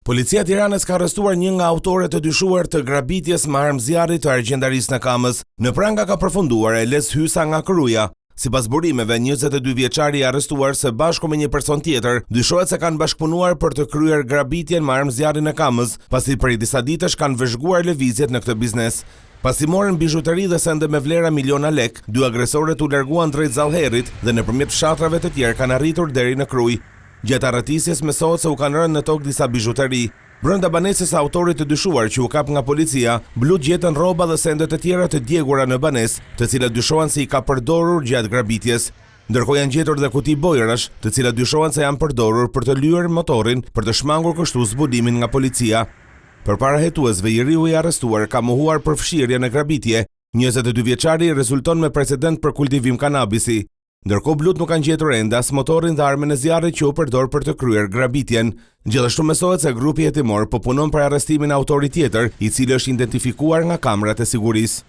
Policia e Tiranës ka arrestuar një nga autorët të dyshuar të grabitjes me armë zjarri të argjendarisë në Kamës. Në pranga ka përfunduar Eles Hysa nga Këruja. Sipas burimeve, 22 vjeçari i arrestuar së bashku me një person tjetër dyshohet se kanë bashkëpunuar për të kryer grabitjen me armë zjarri në Kamës, pasi prej disa ditësh kanë vëzhguar lëvizjet në këtë biznes. Pasi morën bijuteri dhe sende me vlera miliona lek, dy agresorët u larguan drejt Zallherrit dhe nëpërmjet fshatrave të tjerë kanë arritur deri në Krujë. Gjatë arretisjes mesohet se u kanë rënë në tokë disa bijuteri. Brenda banesës së autorit të dyshuar që u kap nga policia, blut gjetën rroba dhe sende të tjera të djegura në banesë, të cilat dyshohen se i ka përdorur gjatë grabitjes. Ndërkohë janë gjetur dhe kuti bojrash, të cilat dyshohen se janë përdorur për të lyer motorin për të shmangur kështu zbulimin nga policia. Përpara hetuesve, njeriu i arrestuar ka mohuar për fshirje në grabitje. 22 vjeçari rezulton me precedent për kultivim kanabisi. Ndërkohë blut nuk kanë gjetur ende as motorin dhe armën e zjarrit që u përdor për të kryer grabitjen. Gjithashtu mesohet se grupi hetimor po punon për arrestimin e autorit tjetër, i cili është identifikuar nga kamerat e sigurisë.